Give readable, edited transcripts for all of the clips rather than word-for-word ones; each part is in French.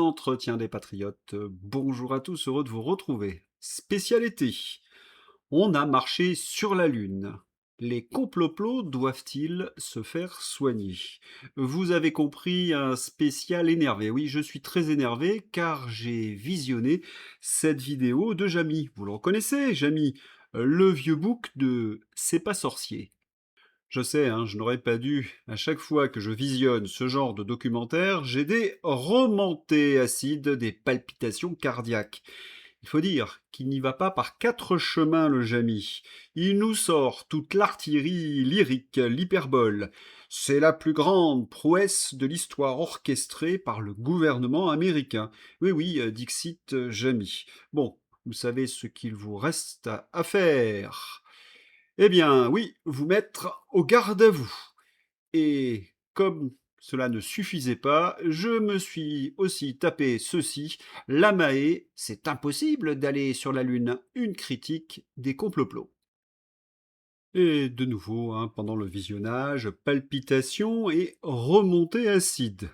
entretiens des patriotes. Bonjour à tous, heureux de vous retrouver. Spécialité. On a marché sur la Lune. Les complots doivent-ils se faire soigner? Vous avez compris, un spécial énervé. Oui, je suis très énervé car j'ai visionné cette vidéo de Jamy. Vous le reconnaissez, Jamy? Le vieux bouc de C'est pas sorcier. Je sais, hein, je n'aurais pas dû. À chaque fois que je visionne ce genre de documentaire, j'ai des remontées acides, des palpitations cardiaques. Il faut dire qu'il n'y va pas par quatre chemins, le Jamy. Il nous sort toute l'artillerie lyrique, l'hyperbole. C'est la plus grande prouesse de l'histoire orchestrée par le gouvernement américain. Oui, oui, dixit Jamy. Bon, vous savez ce qu'il vous reste à faire. Eh bien, oui, vous mettre au garde à vous. Et comme cela ne suffisait pas, je me suis aussi tapé ceci. La Mahé, c'est impossible d'aller sur la Lune. Une critique des complots. Et de nouveau, hein, pendant le visionnage, palpitations et remontée acide.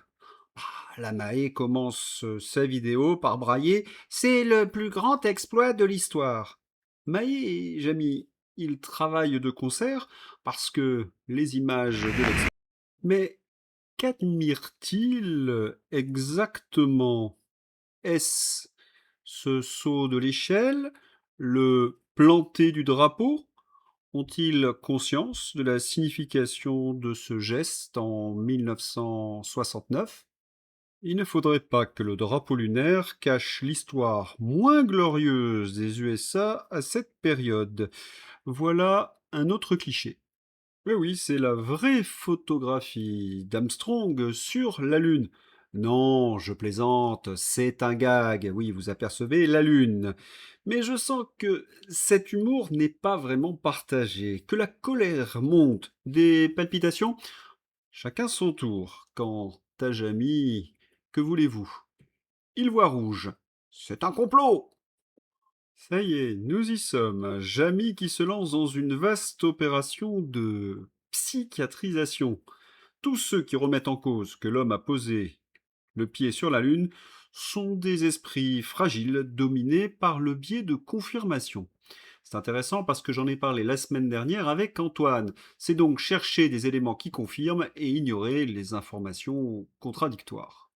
La Mahé commence sa vidéo par brailler «C'est le plus grand exploit de l'histoire». Mahé et Jamy, ils travaillent de concert parce que les images de l'exploit. Mais qu'admire-t-il exactement? Est-ce ce saut de l'échelle? Le planter du drapeau? Ont-ils conscience de la signification de ce geste en 1969? Il ne faudrait pas que le drapeau lunaire cache l'histoire moins glorieuse des USA à cette période. Voilà un autre cliché. Oui, oui, c'est la vraie photographie d'Armstrong sur la Lune. Non, je plaisante, c'est un gag. Oui, vous apercevez la Lune. Mais je sens que cet humour n'est pas vraiment partagé, que la colère monte, des palpitations. Chacun son tour. Quant à Jamy, que voulez-vous? Il voit rouge. C'est un complot! Ça y est, nous y sommes. Jamy qui se lance dans une vaste opération de psychiatrisation. Tous ceux qui remettent en cause que l'homme a posé le pied sur la Lune sont des esprits fragiles dominés par le biais de confirmation. C'est intéressant parce que j'en ai parlé la semaine dernière avec Antoine. C'est donc chercher des éléments qui confirment et ignorer les informations contradictoires.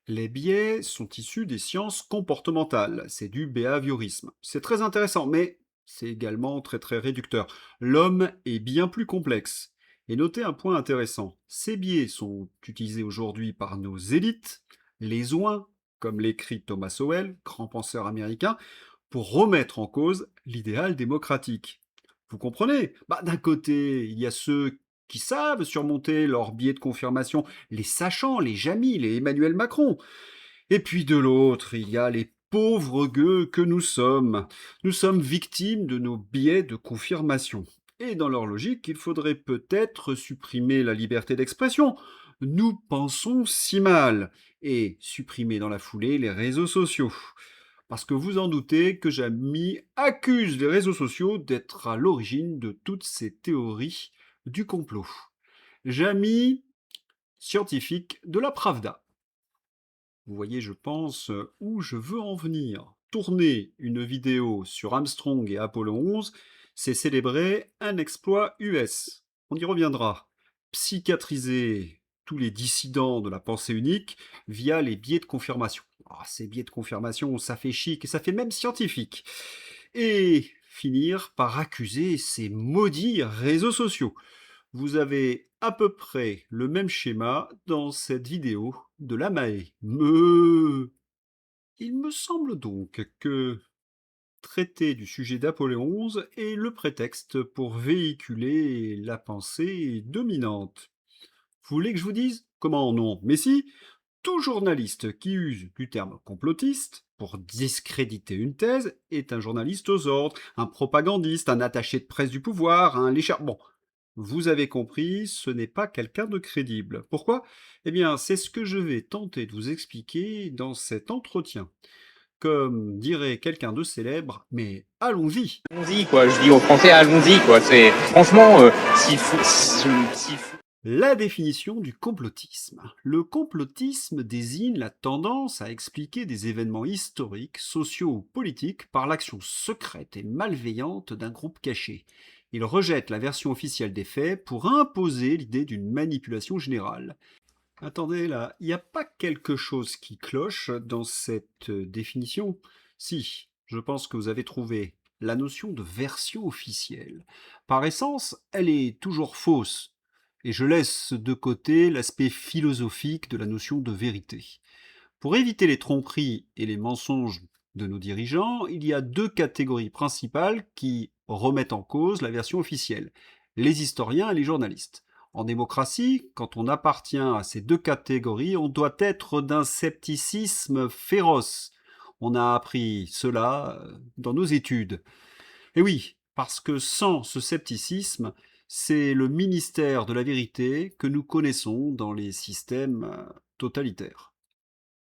Les biais sont issus des sciences comportementales, c'est du behaviorisme. C'est très intéressant, mais c'est également très très réducteur. L'homme est bien plus complexe. Et notez un point intéressant, ces biais sont utilisés aujourd'hui par nos élites, les oins, comme l'écrit Thomas Sowell, grand penseur américain, pour remettre en cause l'idéal démocratique. Vous comprenez? D'un côté, il y a ceux qui savent surmonter leur biais de confirmation, les sachants, les Jamy, les Emmanuel Macron. Et puis de l'autre, il y a les pauvres gueux que nous sommes. Nous sommes victimes de nos biais de confirmation. Et dans leur logique, il faudrait peut-être supprimer la liberté d'expression. Nous pensons si mal. Et supprimer dans la foulée les réseaux sociaux. Parce que vous en doutez que Jamy accuse les réseaux sociaux d'être à l'origine de toutes ces théories du complot. Jamy, scientifique de la Pravda. Vous voyez, je pense, où je veux en venir. Tourner une vidéo sur Armstrong et Apollo 11, c'est célébrer un exploit US. On y reviendra. Psychiatriser tous les dissidents de la pensée unique via les biais de confirmation. Ces biais de confirmation, ça fait chic et ça fait même scientifique. Et finir par accuser ces maudits réseaux sociaux. Vous avez à peu près le même schéma dans cette vidéo de la Mahé. Il me semble donc que traiter du sujet d'Apollo 11 est le prétexte pour véhiculer la pensée dominante. Vous voulez que je vous dise? Comment non? Mais si, tout journaliste qui use du terme complotiste pour discréditer une thèse est un journaliste aux ordres, un propagandiste, un attaché de presse du pouvoir, un lécheur. Bon, vous avez compris, ce n'est pas quelqu'un de crédible. Pourquoi? Eh bien, c'est ce que je vais tenter de vous expliquer dans cet entretien. Comme dirait quelqu'un de célèbre, mais allons-y! Allons-y, quoi. Je dis aux Français, allons-y, quoi. C'est franchement, s'il faut. La définition du complotisme. Le complotisme désigne la tendance à expliquer des événements historiques, sociaux ou politiques par l'action secrète et malveillante d'un groupe caché. Il rejette la version officielle des faits pour imposer l'idée d'une manipulation générale. Attendez là, il n'y a pas quelque chose qui cloche dans cette définition? Si, je pense que vous avez trouvé la notion de version officielle. Par essence, elle est toujours fausse. Et je laisse de côté l'aspect philosophique de la notion de vérité. Pour éviter les tromperies et les mensonges de nos dirigeants, il y a deux catégories principales qui remettent en cause la version officielle, les historiens et les journalistes. En démocratie, quand on appartient à ces deux catégories, on doit être d'un scepticisme féroce. On a appris cela dans nos études. Et oui, parce que sans ce scepticisme, c'est le ministère de la vérité que nous connaissons dans les systèmes totalitaires.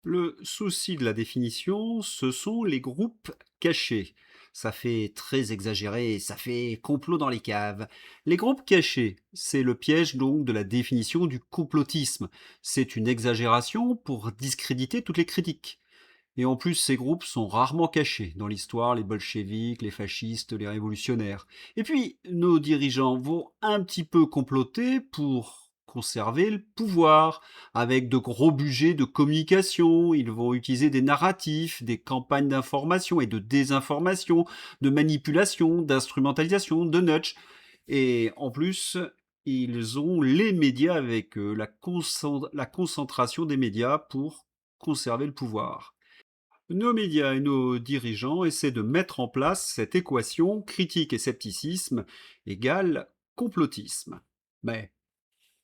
Le souci de la définition, ce sont les groupes cachés. Ça fait très exagéré, ça fait complot dans les caves. Les groupes cachés, c'est le piège donc de la définition du complotisme. C'est une exagération pour discréditer toutes les critiques. Et en plus, ces groupes sont rarement cachés dans l'histoire, les bolcheviks, les fascistes, les révolutionnaires. Et puis, nos dirigeants vont un petit peu comploter pour conserver le pouvoir, avec de gros budgets de communication. Ils vont utiliser des narratifs, des campagnes d'information et de désinformation, de manipulation, d'instrumentalisation, de nudge. Et en plus, ils ont les médias avec eux, la concentration des médias pour conserver le pouvoir. Nos médias et nos dirigeants essaient de mettre en place cette équation critique et scepticisme égale complotisme. Mais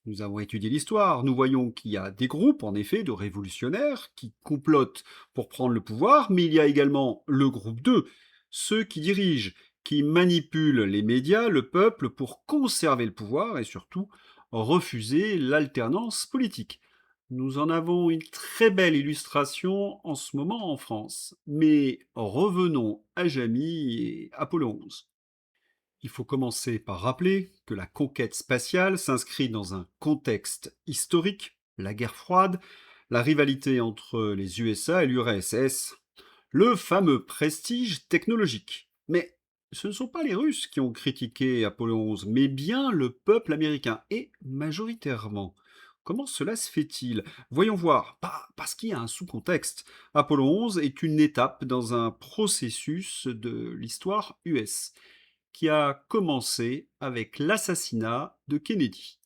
nous avons étudié l'histoire, nous voyons qu'il y a des groupes, en effet, de révolutionnaires qui complotent pour prendre le pouvoir, mais il y a également le groupe 2, ceux qui dirigent, qui manipulent les médias, le peuple, pour conserver le pouvoir et surtout refuser l'alternance politique. Nous en avons une très belle illustration en ce moment en France. Mais revenons à Jamy et Apollo 11. Il faut commencer par rappeler que la conquête spatiale s'inscrit dans un contexte historique, la guerre froide, la rivalité entre les USA et l'URSS, le fameux prestige technologique. Mais ce ne sont pas les Russes qui ont critiqué Apollo 11, mais bien le peuple américain, et majoritairement. Comment cela se fait-il? Voyons voir. Parce qu'il y a un sous-contexte. Apollo 11 est une étape dans un processus de l'histoire US qui a commencé avec l'assassinat de Kennedy.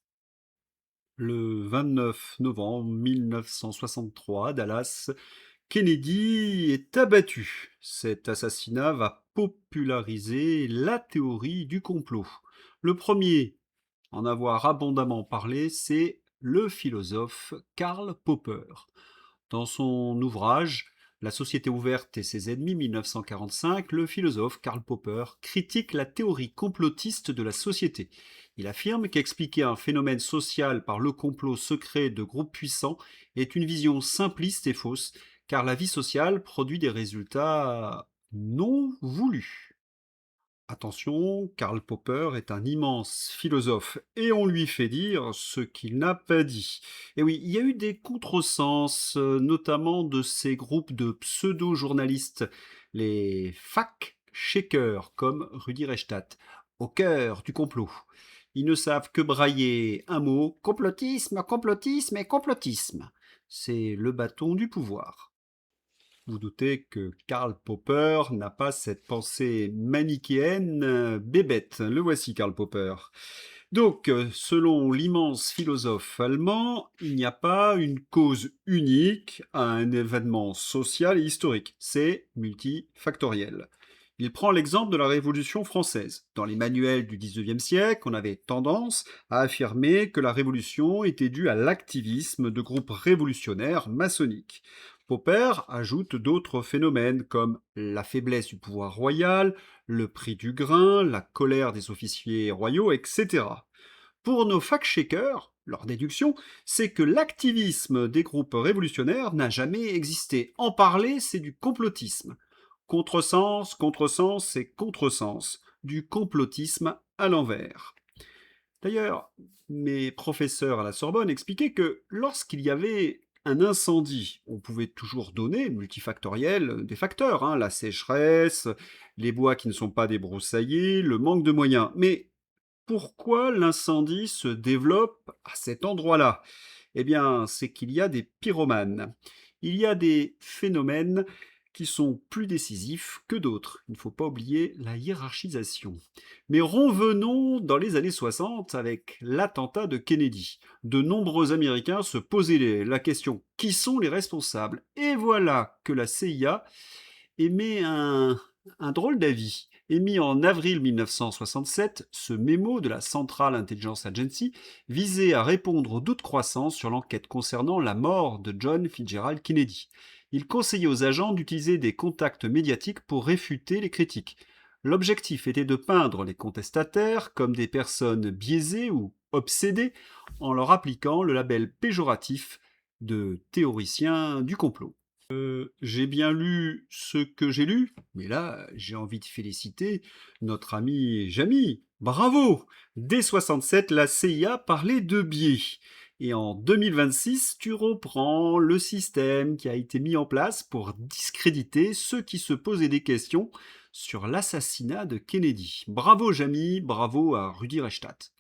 Le 29 novembre 1963, à Dallas, Kennedy est abattu. Cet assassinat va populariser la théorie du complot. Le premier en avoir abondamment parlé, c'est le philosophe Karl Popper. Dans son ouvrage La société ouverte et ses ennemis 1945, le philosophe Karl Popper critique la théorie complotiste de la société. Il affirme qu'expliquer un phénomène social par le complot secret de groupes puissants est une vision simpliste et fausse, car la vie sociale produit des résultats non voulus. Attention, Karl Popper est un immense philosophe et on lui fait dire ce qu'il n'a pas dit. Et oui, il y a eu des contresens, notamment de ces groupes de pseudo-journalistes, les fact-checkers comme Rudi Reichstadt, au cœur du complot. Ils ne savent que brailler un mot, complotisme, complotisme et complotisme. C'est le bâton du pouvoir. Vous doutez que Karl Popper n'a pas cette pensée manichéenne bébête. Le voici, Karl Popper. Donc, selon l'immense philosophe allemand, il n'y a pas une cause unique à un événement social et historique. C'est multifactoriel. Il prend l'exemple de la Révolution française. Dans les manuels du XIXe siècle, on avait tendance à affirmer que la Révolution était due à l'activisme de groupes révolutionnaires maçonniques. Popper ajoute d'autres phénomènes comme la faiblesse du pouvoir royal, le prix du grain, la colère des officiers royaux, etc. Pour nos fact-checkers, leur déduction, c'est que l'activisme des groupes révolutionnaires n'a jamais existé. En parler, c'est du complotisme. Contresens, contresens et contresens. Du complotisme à l'envers. D'ailleurs, mes professeurs à la Sorbonne expliquaient que lorsqu'il y avait un incendie, on pouvait toujours donner, multifactoriel, des facteurs, hein, la sécheresse, les bois qui ne sont pas débroussaillés, le manque de moyens. Mais pourquoi l'incendie se développe à cet endroit-là? Eh bien, c'est qu'il y a des pyromanes. Il y a des phénomènes qui sont plus décisifs que d'autres. Il ne faut pas oublier la hiérarchisation. Mais revenons dans les années 60 avec l'attentat de Kennedy. De nombreux Américains se posaient la question, qui sont les responsables? Et voilà que la CIA émet un drôle d'avis. Émis en avril 1967, ce mémo de la Central Intelligence Agency visait à répondre aux doutes croissants sur l'enquête concernant la mort de John Fitzgerald Kennedy. Il conseillait aux agents d'utiliser des contacts médiatiques pour réfuter les critiques. L'objectif était de peindre les contestataires comme des personnes biaisées ou obsédées en leur appliquant le label péjoratif de théoriciens du complot. J'ai bien lu ce que j'ai lu, mais là, j'ai envie de féliciter notre ami Jamy. Bravo! Dès 67, la CIA parlait de biais. Et en 2026, tu reprends le système qui a été mis en place pour discréditer ceux qui se posaient des questions sur l'assassinat de Kennedy. Bravo Jamy, bravo à Rudi Reichstadt.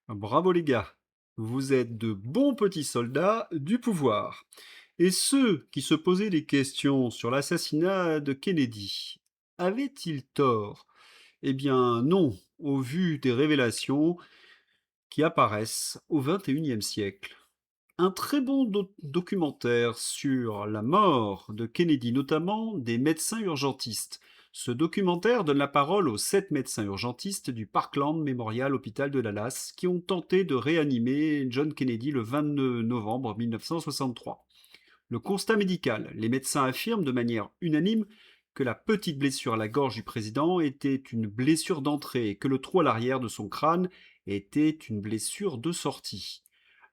Bravo les gars, vous êtes de bons petits soldats du pouvoir. Et ceux qui se posaient des questions sur l'assassinat de Kennedy, avaient-ils tort? Eh bien non, au vu des révélations qui apparaissent au XXIe siècle. Un très bon documentaire sur la mort de Kennedy, notamment des médecins urgentistes. Ce documentaire donne la parole aux 7 médecins urgentistes du Parkland Memorial Hospital de Dallas qui ont tenté de réanimer John Kennedy le 22 novembre 1963. Le constat médical, les médecins affirment de manière unanime que la petite blessure à la gorge du président était une blessure d'entrée et que le trou à l'arrière de son crâne était une blessure de sortie.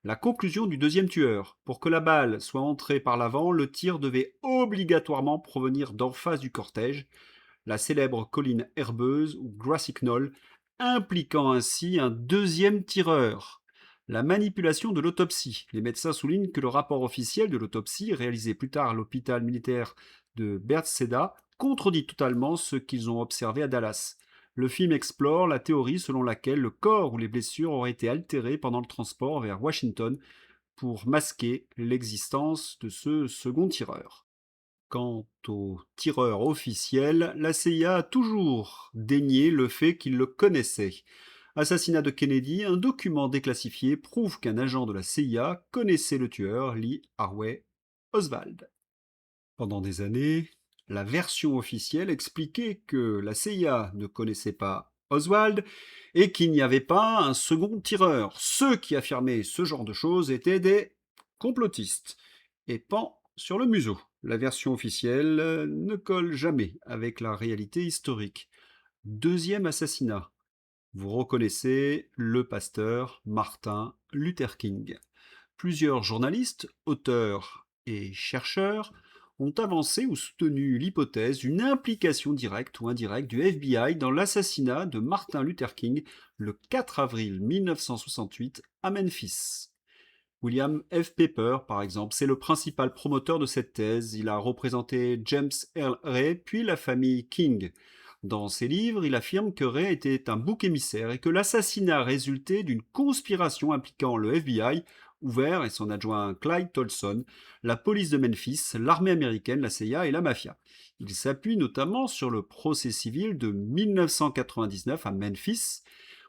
La conclusion du deuxième tueur, pour que la balle soit entrée par l'avant, le tir devait obligatoirement provenir d'en face du cortège, la célèbre colline herbeuse ou Grassy Knoll, impliquant ainsi un deuxième tireur. La manipulation de l'autopsie. Les médecins soulignent que le rapport officiel de l'autopsie, réalisé plus tard à l'hôpital militaire de Bethesda, contredit totalement ce qu'ils ont observé à Dallas. Le film explore la théorie selon laquelle le corps ou les blessures auraient été altérés pendant le transport vers Washington pour masquer l'existence de ce second tireur. Quant au tireur officiel, la CIA a toujours dénié le fait qu'il le connaissait. Assassinat de Kennedy, un document déclassifié prouve qu'un agent de la CIA connaissait le tueur, Lee Harvey Oswald. Pendant des années, la version officielle expliquait que la CIA ne connaissait pas Oswald et qu'il n'y avait pas un second tireur. Ceux qui affirmaient ce genre de choses étaient des complotistes. Et pan sur le museau. La version officielle ne colle jamais avec la réalité historique. Deuxième assassinat. Vous reconnaissez le pasteur Martin Luther King. Plusieurs journalistes, auteurs et chercheurs ont avancé ou soutenu l'hypothèse d'une implication directe ou indirecte du FBI dans l'assassinat de Martin Luther King le 4 avril 1968 à Memphis. William F. Pepper, par exemple, c'est le principal promoteur de cette thèse. Il a représenté James Earl Ray, puis la famille King. Dans ses livres, il affirme que Ray était un bouc émissaire et que l'assassinat résultait d'une conspiration impliquant le FBI, ouvert et son adjoint Clyde Tolson, la police de Memphis, l'armée américaine, la CIA et la mafia. Il s'appuie notamment sur le procès civil de 1999 à Memphis,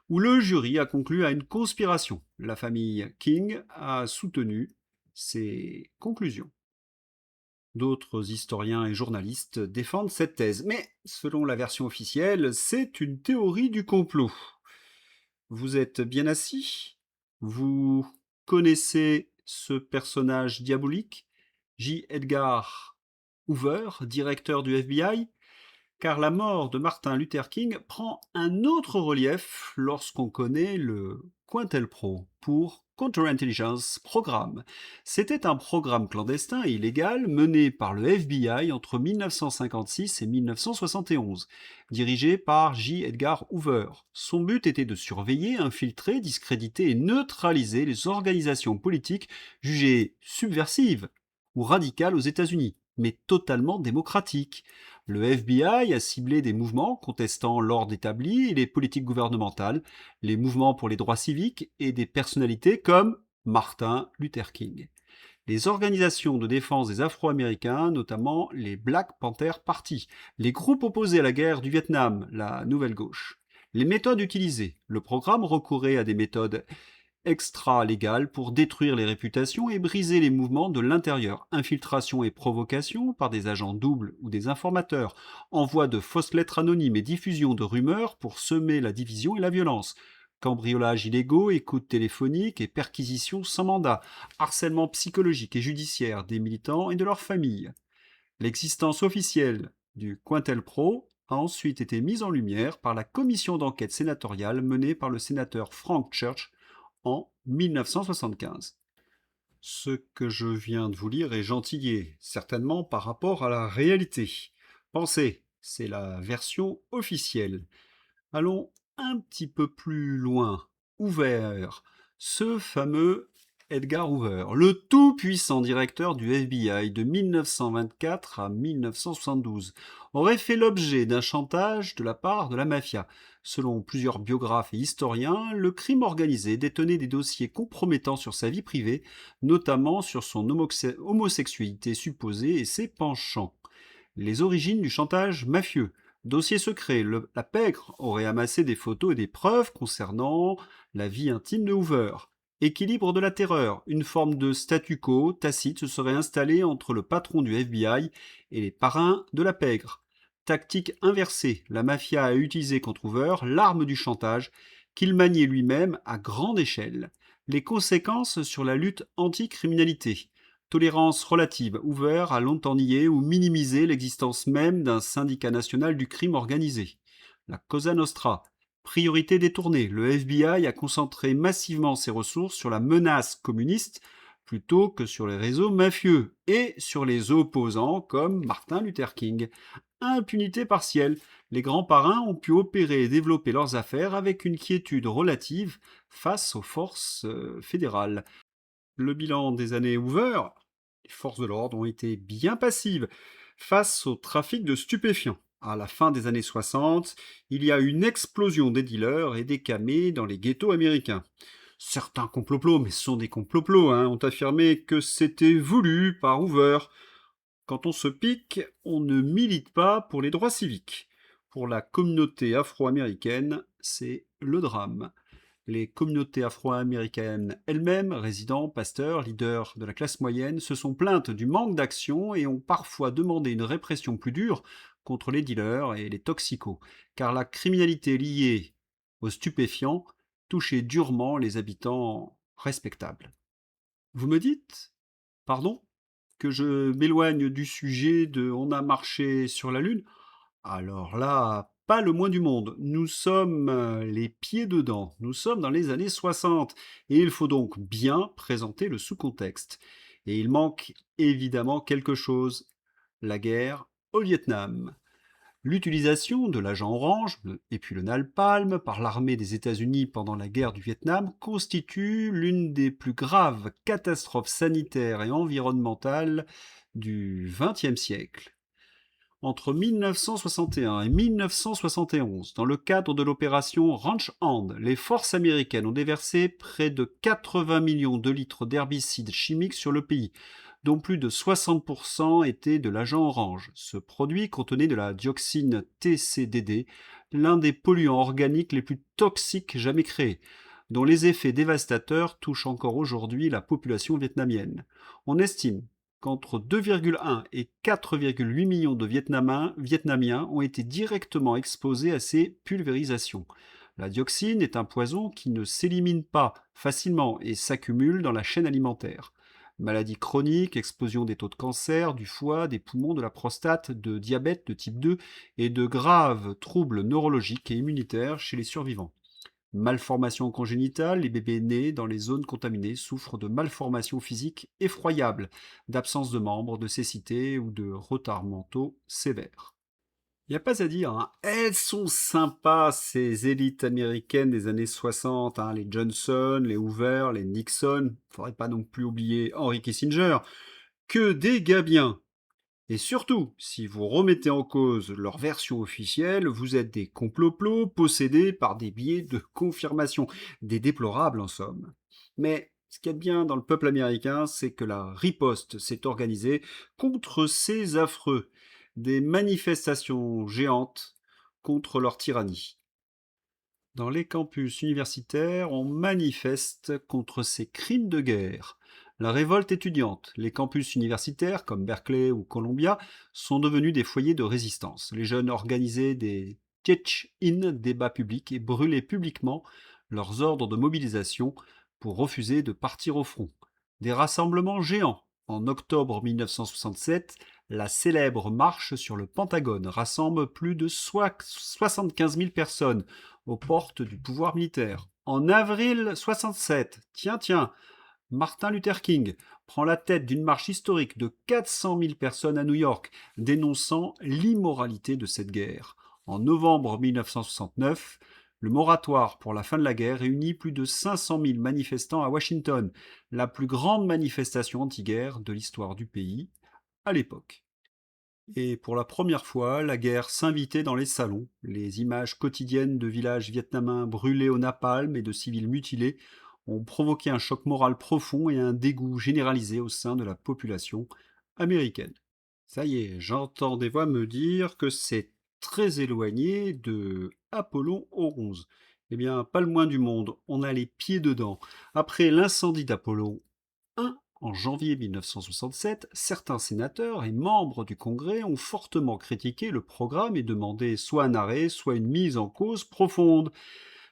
où le jury a conclu à une conspiration. La famille King a soutenu ces conclusions. D'autres historiens et journalistes défendent cette thèse, mais selon la version officielle, c'est une théorie du complot. Vous êtes bien assis? Vous connaissez ce personnage diabolique, J. Edgar Hoover, directeur du FBI? Car la mort de Martin Luther King prend un autre relief lorsqu'on connaît le COINTELPRO pour Counterintelligence Programme. C'était un programme clandestin et illégal mené par le FBI entre 1956 et 1971, dirigé par J. Edgar Hoover. Son but était de surveiller, infiltrer, discréditer et neutraliser les organisations politiques jugées subversives ou radicales aux États-Unis, mais totalement démocratiques. Le FBI a ciblé des mouvements contestant l'ordre établi et les politiques gouvernementales, les mouvements pour les droits civiques et des personnalités comme Martin Luther King. Les organisations de défense des Afro-Américains, notamment les Black Panther Party, les groupes opposés à la guerre du Vietnam, la Nouvelle Gauche. Les méthodes utilisées. Le programme recourait à des méthodes extra-légales pour détruire les réputations et briser les mouvements de l'intérieur. Infiltration et provocation par des agents doubles ou des informateurs. Envoi de fausses lettres anonymes et diffusion de rumeurs pour semer la division et la violence. Cambriolages illégaux, écoutes téléphoniques et perquisitions sans mandat. Harcèlement psychologique et judiciaire des militants et de leurs familles. L'existence officielle du COINTELPRO a ensuite été mise en lumière par la commission d'enquête sénatoriale menée par le sénateur Frank Church en 1975. Ce que je viens de vous lire est gentillé, certainement par rapport à la réalité. Pensez, c'est la version officielle. Allons un petit peu plus loin. Hoover, ce fameux Edgar Hoover, le tout-puissant directeur du FBI de 1924 à 1972, aurait fait l'objet d'un chantage de la part de la mafia. Selon plusieurs biographes et historiens, le crime organisé détenait des dossiers compromettants sur sa vie privée, notamment sur son homosexualité supposée et ses penchants. Les origines du chantage mafieux. Dossier secret, la pègre aurait amassé des photos et des preuves concernant la vie intime de Hoover. Équilibre de la terreur, une forme de statu quo tacite se serait installée entre le patron du FBI et les parrains de la pègre. Tactique inversée, la mafia a utilisé contre Hoover l'arme du chantage qu'il maniait lui-même à grande échelle. Les conséquences sur la lutte anti-criminalité. Tolérance relative, Hoover a longtemps nié ou minimisé l'existence même d'un syndicat national du crime organisé. La Cosa Nostra. Priorité détournée, le FBI a concentré massivement ses ressources sur la menace communiste plutôt que sur les réseaux mafieux et sur les opposants comme Martin Luther King. Impunité partielle, les grands parrains ont pu opérer et développer leurs affaires avec une quiétude relative face aux forces fédérales. Le bilan des années Hoover, les forces de l'ordre ont été bien passives face au trafic de stupéfiants. À la fin des années 60, il y a eu une explosion des dealers et des camés dans les ghettos américains. Certains complots, mais ce sont des complots, ont affirmé que c'était voulu par Hoover. Quand on se pique, on ne milite pas pour les droits civiques. Pour la communauté afro-américaine, c'est le drame. Les communautés afro-américaines elles-mêmes, résidents, pasteurs, leaders de la classe moyenne, se sont plaintes du manque d'action et ont parfois demandé une répression plus dure contre les dealers et les toxicos, car la criminalité liée aux stupéfiants touchait durement les habitants respectables. Vous me dites, pardon, que je m'éloigne du sujet de On a marché sur la Lune? Alors là, pas le moins du monde. Nous sommes les pieds dedans. Nous sommes dans les années 60. Et il faut donc bien présenter le sous-contexte. Et il manque évidemment quelque chose. La guerre au Vietnam. L'utilisation de l'agent orange et puis le napalm par l'armée des États-Unis pendant la guerre du Vietnam constitue l'une des plus graves catastrophes sanitaires et environnementales du XXe siècle. Entre 1961 et 1971, dans le cadre de l'opération Ranch Hand, les forces américaines ont déversé près de 80 millions de litres d'herbicides chimiques sur le pays, dont plus de 60% étaient de l'agent orange. Ce produit contenait de la dioxine TCDD, l'un des polluants organiques les plus toxiques jamais créés, dont les effets dévastateurs touchent encore aujourd'hui la population vietnamienne. On estime qu'entre 2,1 et 4,8 millions de Vietnamiens ont été directement exposés à ces pulvérisations. La dioxine est un poison qui ne s'élimine pas facilement et s'accumule dans la chaîne alimentaire. Maladies chroniques, explosion des taux de cancer, du foie, des poumons, de la prostate, de diabète de type 2 et de graves troubles neurologiques et immunitaires chez les survivants. Malformation congénitale, les bébés nés dans les zones contaminées souffrent de malformations physiques effroyables, d'absence de membres, de cécité ou de retards mentaux sévères. Il n'y a pas à dire, hein. Elles sont sympas, ces élites américaines des années 60, hein, les Johnson, les Hoover, les Nixon. Faudrait pas non plus oublier Henry Kissinger. Que des gars bien. Et surtout, si vous remettez en cause leur version officielle, vous êtes des complots possédés par des biais de confirmation. Des déplorables en somme. Mais ce qu'il y a de bien dans le peuple américain, c'est que la riposte s'est organisée contre ces affreux. Des manifestations géantes contre leur tyrannie. Dans les campus universitaires, on manifeste contre ces crimes de guerre. La révolte étudiante, les campus universitaires comme Berkeley ou Columbia sont devenus des foyers de résistance. Les jeunes organisaient des teach-in débats publics et brûlaient publiquement leurs ordres de mobilisation pour refuser de partir au front. Des rassemblements géants. En octobre 1967, la célèbre marche sur le Pentagone rassemble plus de 75 000 personnes aux portes du pouvoir militaire. En avril 67, tiens, Martin Luther King prend la tête d'une marche historique de 400 000 personnes à New York, dénonçant l'immoralité de cette guerre. En novembre 1969, le moratoire pour la fin de la guerre réunit plus de 500 000 manifestants à Washington, la plus grande manifestation anti-guerre de l'histoire du pays à l'époque. Et pour la première fois, la guerre s'invitait dans les salons. Les images quotidiennes de villages vietnamiens brûlés au napalm et de civils mutilés ont provoqué un choc moral profond et un dégoût généralisé au sein de la population américaine. Ça y est, j'entends des voix me dire que c'est très éloigné de Apollon 11. Eh bien, pas le moins du monde, on a les pieds dedans. Après l'incendie d'Apollon 1, en janvier 1967, certains sénateurs et membres du Congrès ont fortement critiqué le programme et demandé soit un arrêt, soit une mise en cause profonde.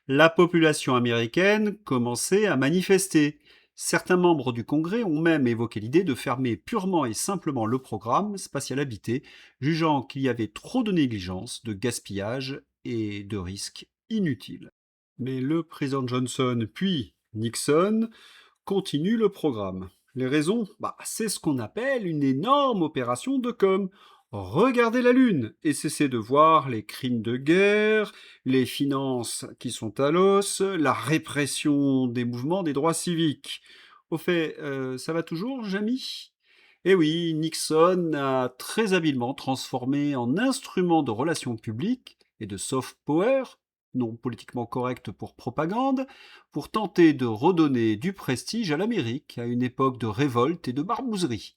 La population américaine commençait à manifester. Certains membres du Congrès ont même évoqué l'idée de fermer purement et simplement le programme spatial habité, jugeant qu'il y avait trop de négligence, de gaspillage et de risques inutiles. Mais le président Johnson puis Nixon continue le programme. Les raisons, c'est ce qu'on appelle une énorme opération de com. Regardez la Lune et cessez de voir les crimes de guerre, les finances qui sont à l'os, la répression des mouvements des droits civiques. Au fait, ça va toujours, Jamy? Eh oui, Nixon a très habilement transformé en instrument de relations publiques et de soft power, non politiquement correct pour propagande, pour tenter de redonner du prestige à l'Amérique à une époque de révolte et de barbouzerie.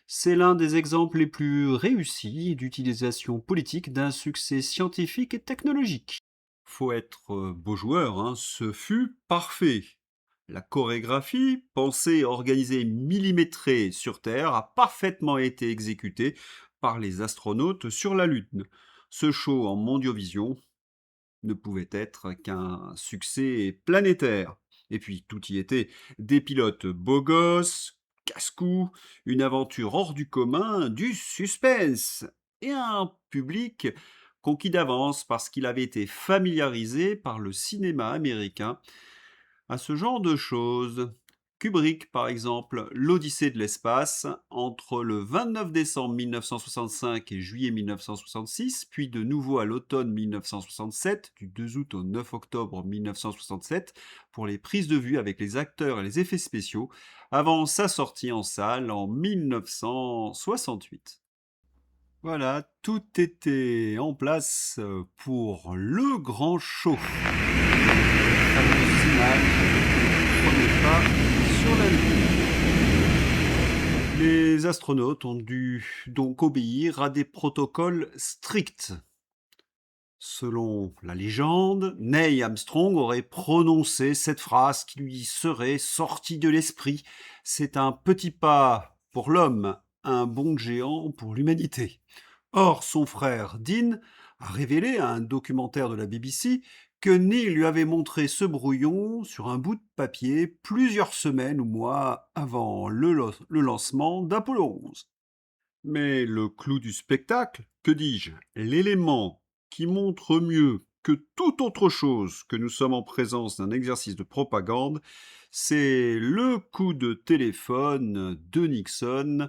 C'est l'un des exemples les plus réussis d'utilisation politique d'un succès scientifique et technologique. Faut être beau joueur, hein, ce fut parfait. La chorégraphie, pensée et organisée millimétrée sur Terre, a parfaitement été exécutée par les astronautes sur la Lune. Ce show en mondiovision ne pouvait être qu'un succès planétaire. Et puis tout y était, des pilotes beaux gosses, casse-cou, une aventure hors du commun, du suspense, et un public conquis d'avance parce qu'il avait été familiarisé par le cinéma américain à ce genre de choses. Kubrick, par exemple, L'Odyssée de l'espace, entre le 29 décembre 1965 et juillet 1966, puis de nouveau à l'automne 1967, du 2 août au 9 octobre 1967, pour les prises de vue avec les acteurs et les effets spéciaux, avant sa sortie en salle en 1968. Voilà, tout était en place pour le grand show. Fameuse image du premier pas sur la Lune. Les astronautes ont dû donc obéir à des protocoles stricts. Selon la légende, Neil Armstrong aurait prononcé cette phrase qui lui serait sortie de l'esprit. C'est un petit pas pour l'homme, un bond géant pour l'humanité. Or, son frère Dean a révélé à un documentaire de la BBC que Neil lui avait montré ce brouillon sur un bout de papier plusieurs semaines ou mois avant le lancement d'Apollo 11. Mais le clou du spectacle, que dis-je, l'élément qui montre mieux que toute autre chose que nous sommes en présence d'un exercice de propagande, c'est le coup de téléphone de Nixon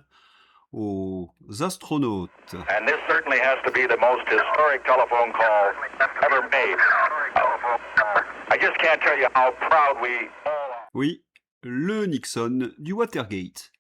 aux astronautes. And this certainly has to be the most historic telephone call ever made. I just can't tell you how proud we all are. Oui, le Nixon du Watergate.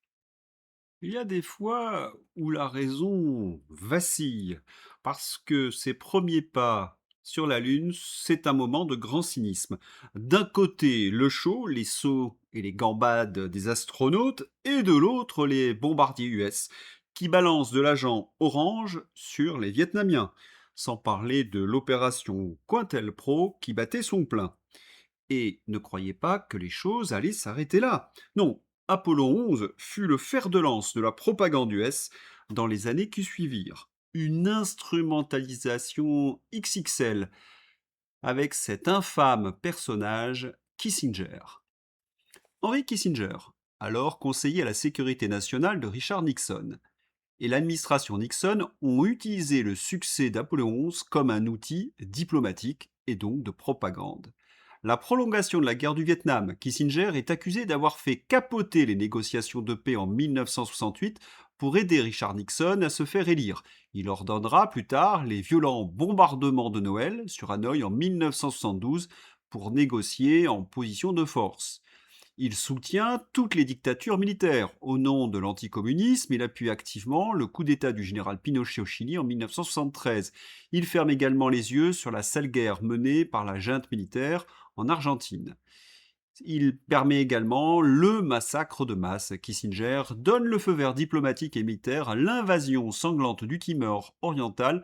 Il y a des fois où la raison vacille, parce que ses premiers pas sur la Lune, c'est un moment de grand cynisme. D'un côté, le show, les sauts et les gambades des astronautes, et de l'autre, les bombardiers US, qui balancent de l'agent orange sur les Vietnamiens, sans parler de l'opération COINTELPRO qui battait son plein. Et ne croyez pas que les choses allaient s'arrêter là. Non, Apollo 11 fut le fer de lance de la propagande US dans les années qui suivirent. Une instrumentalisation XXL avec cet infâme personnage Kissinger. Henry Kissinger, alors conseiller à la sécurité nationale de Richard Nixon, et l'administration Nixon ont utilisé le succès d'Apollo 11 comme un outil diplomatique et donc de propagande. La prolongation de la guerre du Vietnam, Kissinger est accusé d'avoir fait capoter les négociations de paix en 1968 pour aider Richard Nixon à se faire élire. Il ordonnera plus tard les violents bombardements de Noël sur Hanoï en 1972 pour négocier en position de force. Il soutient toutes les dictatures militaires. Au nom de l'anticommunisme, il appuie activement le coup d'État du général Pinochet au Chili en 1973. Il ferme également les yeux sur la sale guerre menée par la junte militaire en Argentine. Il permet également le massacre de masse. Kissinger donne le feu vert diplomatique et militaire à l'invasion sanglante du Timor oriental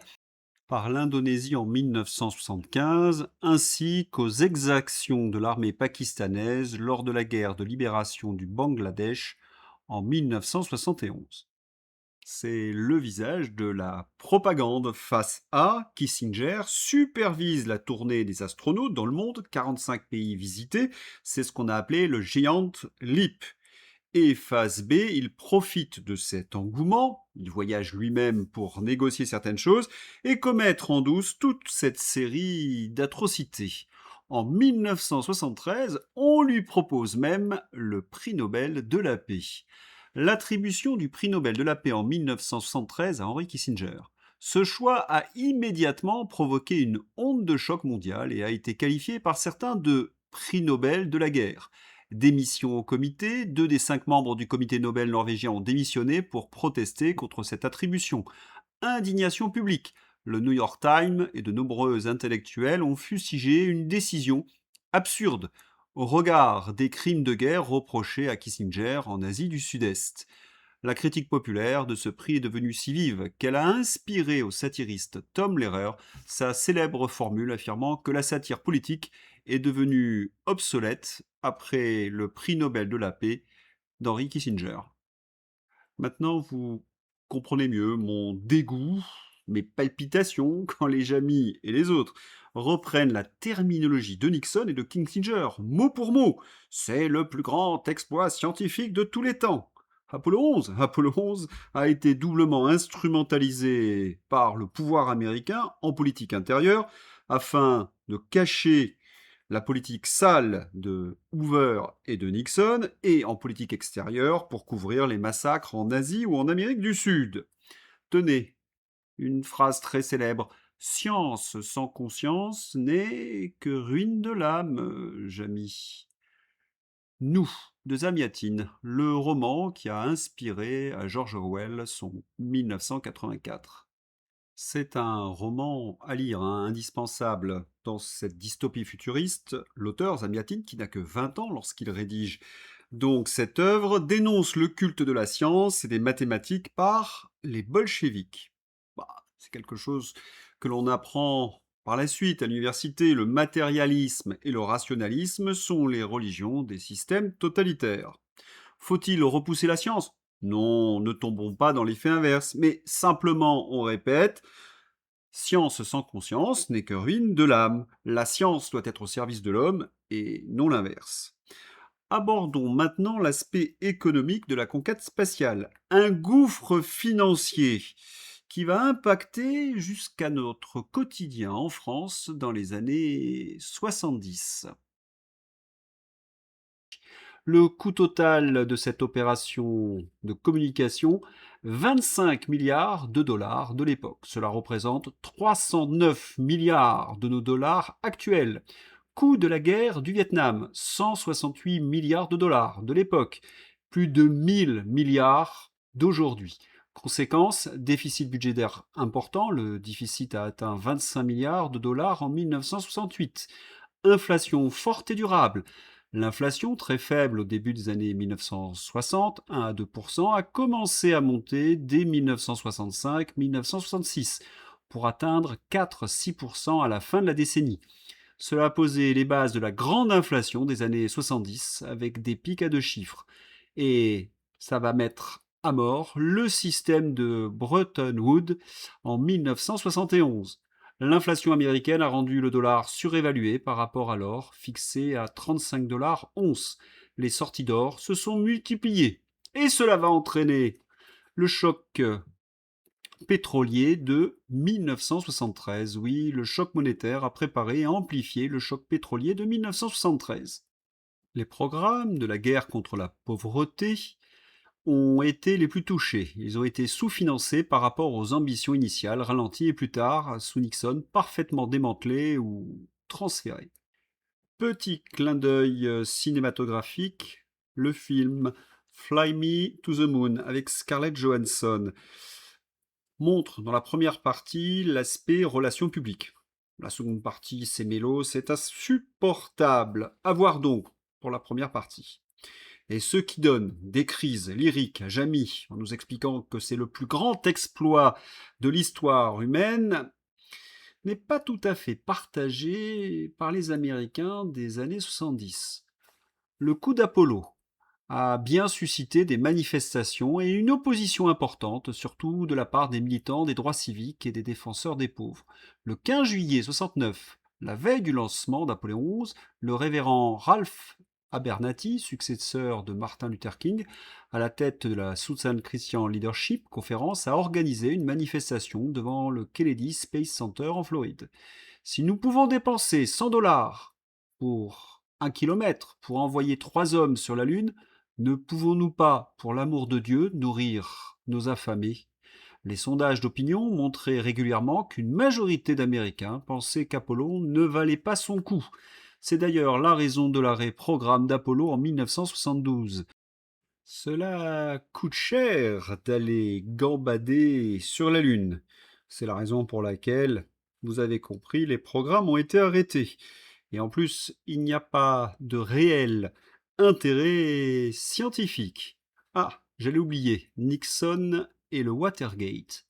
par l'Indonésie en 1975, ainsi qu'aux exactions de l'armée pakistanaise lors de la guerre de libération du Bangladesh en 1971. C'est le visage de la propagande face à Kissinger supervise la tournée des astronautes dans le monde, 45 pays visités, c'est ce qu'on a appelé le Giant Leap. Et phase B, il profite de cet engouement, il voyage lui-même pour négocier certaines choses et commettre en douce toute cette série d'atrocités. En 1973, on lui propose même le prix Nobel de la paix. L'attribution du prix Nobel de la paix en 1973 à Henry Kissinger. Ce choix a immédiatement provoqué une onde de choc mondiale et a été qualifié par certains de prix Nobel de la guerre. Démission au comité, 2 des 5 membres du comité Nobel norvégien ont démissionné pour protester contre cette attribution. Indignation publique. Le New York Times et de nombreux intellectuels ont fustigé une décision absurde au regard des crimes de guerre reprochés à Kissinger en Asie du Sud-Est. La critique populaire de ce prix est devenue si vive qu'elle a inspiré au satiriste Tom Lehrer sa célèbre formule affirmant que la satire politique est devenue obsolète après le prix Nobel de la paix d'Henry Kissinger. Maintenant, vous comprenez mieux mon dégoût, mes palpitations quand les amis et les autres reprennent la terminologie de Nixon et de Kissinger, mot pour mot. C'est le plus grand exploit scientifique de tous les temps. Apollo 11 a été doublement instrumentalisé par le pouvoir américain en politique intérieure afin de cacher la politique sale de Hoover et de Nixon, et en politique extérieure pour couvrir les massacres en Asie ou en Amérique du Sud. Tenez, une phrase très célèbre. Science sans conscience n'est que ruine de l'âme, Jamy. Nous, de Zamiatine, le roman qui a inspiré à George Orwell son 1984. C'est un roman à lire, indispensable dans cette dystopie futuriste. L'auteur, Zamiatine, qui n'a que 20 ans lorsqu'il rédige donc cette œuvre, dénonce le culte de la science et des mathématiques par les bolcheviks. C'est quelque chose que l'on apprend par la suite à l'université. Le matérialisme et le rationalisme sont les religions des systèmes totalitaires. Faut-il repousser la science ? Non, ne tombons pas dans l'effet inverse, mais simplement on répète, science sans conscience n'est que ruine de l'âme. La science doit être au service de l'homme et non l'inverse. Abordons maintenant l'aspect économique de la conquête spatiale. Un gouffre financier qui va impacter jusqu'à notre quotidien en France dans les années 70. Le coût total de cette opération de communication, 25 milliards de dollars de l'époque. Cela représente 309 milliards de nos dollars actuels. Coût de la guerre du Vietnam, 168 milliards de dollars de l'époque, plus de 1000 milliards d'aujourd'hui. Conséquence, déficit budgétaire important, le déficit a atteint 25 milliards de dollars en 1968. Inflation forte et durable. L'inflation, très faible au début des années 1960, 1 à 2%, a commencé à monter dès 1965-1966 pour atteindre 4-6% à la fin de la décennie. Cela a posé les bases de la grande inflation des années 70 avec des pics à deux chiffres. Et ça va mettre à mort le système de Bretton Woods en 1971. L'inflation américaine a rendu le dollar surévalué par rapport à l'or, fixé à 35 dollars once. Les sorties d'or se sont multipliées. Et cela va entraîner le choc pétrolier de 1973. Oui, le choc monétaire a préparé et amplifié le choc pétrolier de 1973. Les programmes de la guerre contre la pauvreté ont été les plus touchés. Ils ont été sous-financés par rapport aux ambitions initiales, ralentis et plus tard, sous Nixon, parfaitement démantelés ou transférés. Petit clin d'œil cinématographique, le film Fly Me to the Moon avec Scarlett Johansson montre dans la première partie l'aspect relations publiques. La seconde partie, c'est mélo, c'est insupportable. À voir donc pour la première partie. Et ceux qui donnent des crises lyriques à Jamy en nous expliquant que c'est le plus grand exploit de l'histoire humaine n'est pas tout à fait partagé par les Américains des années 70. Le coup d'Apollo a bien suscité des manifestations et une opposition importante, surtout de la part des militants des droits civiques et des défenseurs des pauvres. Le 15 juillet 69, la veille du lancement d'Apollo 11, le révérend Ralph Abernathy, successeur de Martin Luther King, à la tête de la Southern Christian Leadership Conference, a organisé une manifestation devant le Kennedy Space Center en Floride. Si nous pouvons dépenser 100 dollars pour 1 kilomètre pour envoyer 3 hommes sur la Lune, ne pouvons-nous pas, pour l'amour de Dieu, nourrir nos affamés? Les sondages d'opinion montraient régulièrement qu'une majorité d'Américains pensaient qu'Apollo ne valait pas son coup. C'est d'ailleurs la raison de l'arrêt programme d'Apollo en 1972. Cela coûte cher d'aller gambader sur la Lune. C'est la raison pour laquelle, vous avez compris, les programmes ont été arrêtés. Et en plus, il n'y a pas de réel intérêt scientifique. Ah, j'allais oublier, Nixon et le Watergate.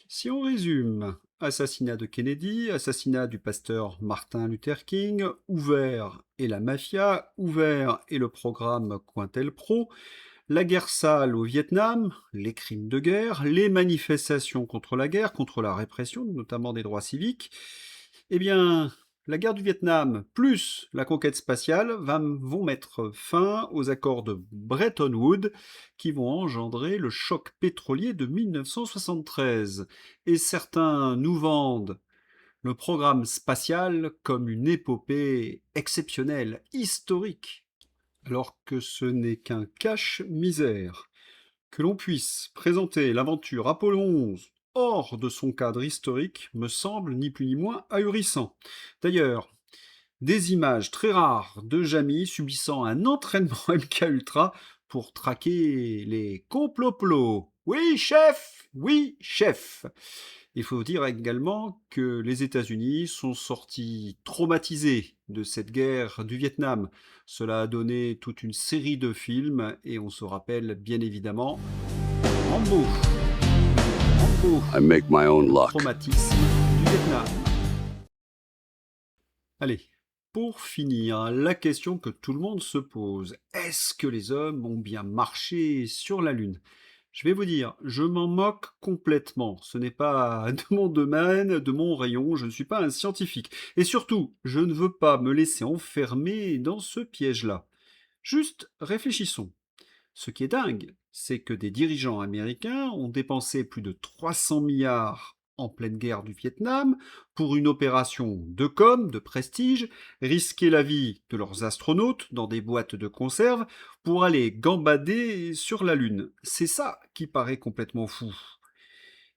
Si on résume, assassinat de Kennedy, assassinat du pasteur Martin Luther King, ouvert et la mafia, ouvert et le programme Cointel-Pro, la guerre sale au Vietnam, les crimes de guerre, les manifestations contre la guerre, contre la répression, notamment des droits civiques, eh bien, la guerre du Vietnam plus la conquête spatiale vont mettre fin aux accords de Bretton Woods qui vont engendrer le choc pétrolier de 1973. Et certains nous vendent le programme spatial comme une épopée exceptionnelle, historique, alors que ce n'est qu'un cache-misère. Que l'on puisse présenter l'aventure Apollo 11 hors de son cadre historique me semble ni plus ni moins ahurissant. D'ailleurs, des images très rares de Jamy subissant un entraînement MK Ultra pour traquer les complots. Oui, chef! Oui, chef! Il faut dire également que les États-Unis sont sortis traumatisés de cette guerre du Vietnam. Cela a donné toute une série de films et on se rappelle bien évidemment Rambo. Rambo, I make my own luck. traumatisme du Vietnam. Allez, pour finir, la question que tout le monde se pose, est-ce que les hommes ont bien marché sur la Lune? Je vais vous dire, je m'en moque complètement. Ce n'est pas de mon domaine, de mon rayon, je ne suis pas un scientifique. Et surtout, je ne veux pas me laisser enfermer dans ce piège-là. Juste réfléchissons. Ce qui est dingue, c'est que des dirigeants américains ont dépensé plus de 300 milliards en pleine guerre du Vietnam pour une opération de com, de prestige, risquer la vie de leurs astronautes dans des boîtes de conserve pour aller gambader sur la Lune. C'est ça qui paraît complètement fou.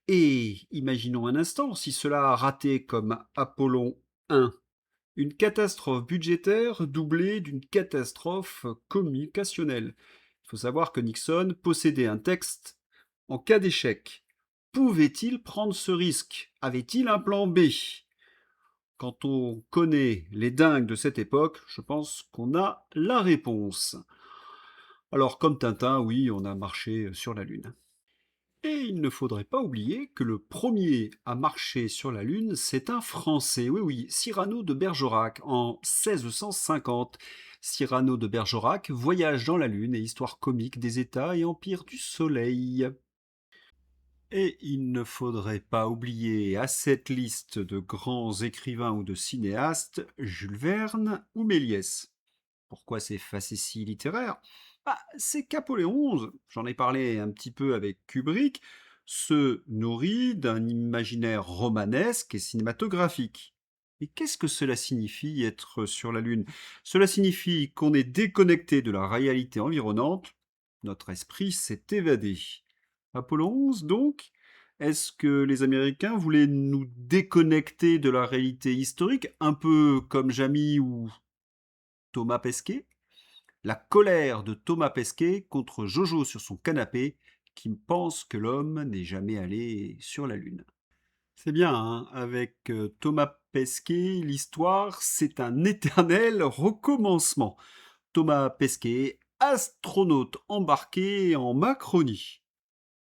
Et imaginons un instant si cela a raté comme Apollon 1, une catastrophe budgétaire doublée d'une catastrophe communicationnelle. Il faut savoir que Nixon possédait un texte en cas d'échec. Pouvait-il prendre ce risque? Avait-il un plan B? Quand on connaît les dingues de cette époque, je pense qu'on a la réponse. Alors comme Tintin, oui, on a marché sur la Lune. Et il ne faudrait pas oublier que le premier à marcher sur la Lune, c'est un Français, oui oui, Cyrano de Bergerac, en 1650. Cyrano de Bergerac, Voyage dans la Lune et histoire comique des États et empires du Soleil. Et il ne faudrait pas oublier à cette liste de grands écrivains ou de cinéastes, Jules Verne ou Méliès. Pourquoi ces facéties littéraires? C'est qu'Apoléon XI, j'en ai parlé un petit peu avec Kubrick, se nourrit d'un imaginaire romanesque et cinématographique. Et qu'est-ce que cela signifie être sur la Lune? Cela signifie qu'on est déconnecté de la réalité environnante, notre esprit s'est évadé. Apollon XI donc? Est-ce que les Américains voulaient nous déconnecter de la réalité historique, un peu comme Jamy ou Thomas Pesquet? La colère de Thomas Pesquet contre Jojo sur son canapé, qui pense que l'homme n'est jamais allé sur la Lune. C'est bien, hein, avec Thomas Pesquet, l'histoire, c'est un éternel recommencement. Thomas Pesquet, astronaute embarqué en Macronie.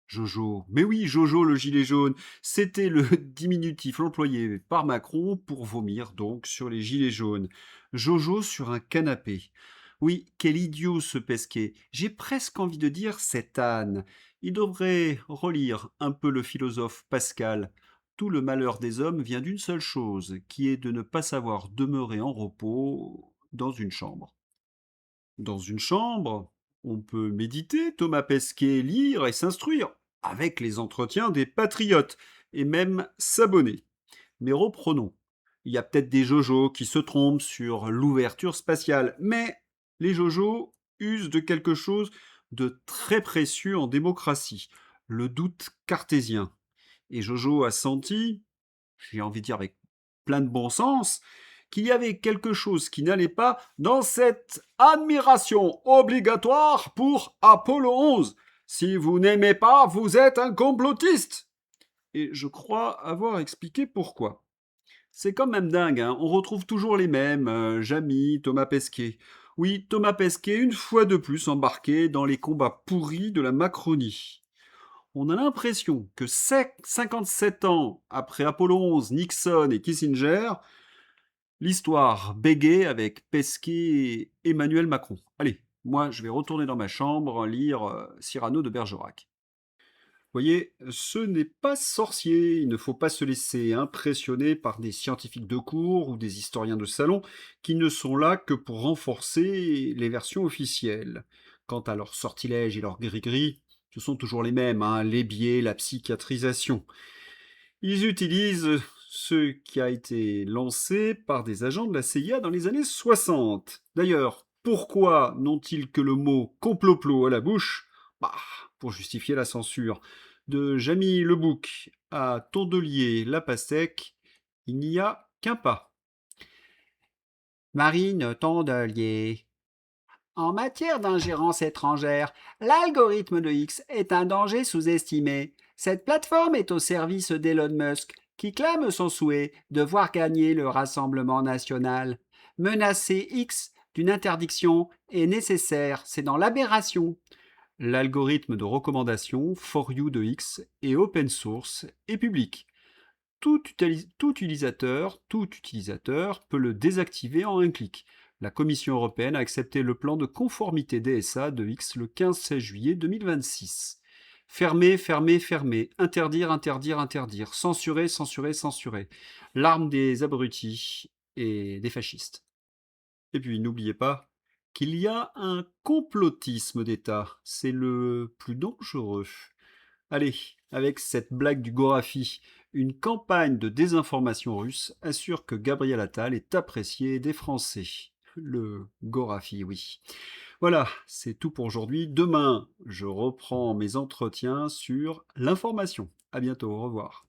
Jojo, mais oui, Jojo le gilet jaune, c'était le diminutif employé par Macron pour vomir donc sur les gilets jaunes. Jojo sur un canapé. Oui, quel idiot ce Pesquet. J'ai presque envie de dire cet âne. Il devrait relire un peu le philosophe Pascal. Tout le malheur des hommes vient d'une seule chose, qui est de ne pas savoir demeurer en repos dans une chambre. Dans une chambre, on peut méditer, Thomas Pesquet, lire et s'instruire, avec les entretiens des patriotes, et même s'abonner. Mais reprenons. Il y a peut-être des jojos qui se trompent sur l'ouverture spatiale, mais les jojos usent de quelque chose de très précieux en démocratie, le doute cartésien. Et Jojo a senti, j'ai envie de dire avec plein de bon sens, qu'il y avait quelque chose qui n'allait pas dans cette admiration obligatoire pour Apollo 11. Si vous n'aimez pas, vous êtes un complotiste. Et je crois avoir expliqué pourquoi. C'est quand même dingue, hein. On retrouve toujours les mêmes, Jamy, Thomas Pesquet. Oui, Thomas Pesquet, une fois de plus embarqué dans les combats pourris de la Macronie. On a l'impression que 57 ans après Apollo 11, Nixon et Kissinger, l'histoire bégaye avec Pesquet et Emmanuel Macron. Allez, moi je vais retourner dans ma chambre lire Cyrano de Bergerac. Vous voyez, ce n'est pas sorcier, il ne faut pas se laisser impressionner par des scientifiques de cours ou des historiens de salon qui ne sont là que pour renforcer les versions officielles. Quant à leurs sortilèges et leurs gris-gris, ce sont toujours les mêmes, hein, les biais, la psychiatrisation. Ils utilisent ce qui a été lancé par des agents de la CIA dans les années 60. D'ailleurs, pourquoi n'ont-ils que le mot complot à la bouche? Pour justifier la censure. De Jamy Le Bouc à Tondelier la Pastèque, il n'y a qu'un pas. Marine Tondelier. En matière d'ingérence étrangère, l'algorithme de X est un danger sous-estimé. Cette plateforme est au service d'Elon Musk, qui clame son souhait de voir gagner le Rassemblement national. Menacer X d'une interdiction est nécessaire, c'est dans l'aberration. L'algorithme de recommandation For You de X est open source et public. Tout utilisateur peut le désactiver en un clic. La Commission européenne a accepté le plan de conformité DSA de X le 15 juillet 2026. Fermer, fermer, fermer. Interdire, interdire, interdire. Censurer, censurer, censurer. L'arme des abrutis et des fascistes. Et puis n'oubliez pas qu'il y a un complotisme d'État. C'est le plus dangereux. Allez, avec cette blague du Gorafi, une campagne de désinformation russe assure que Gabriel Attal est apprécié des Français. Le Gorafi, oui. Voilà, c'est tout pour aujourd'hui. Demain, je reprends mes entretiens sur l'information. À bientôt, au revoir.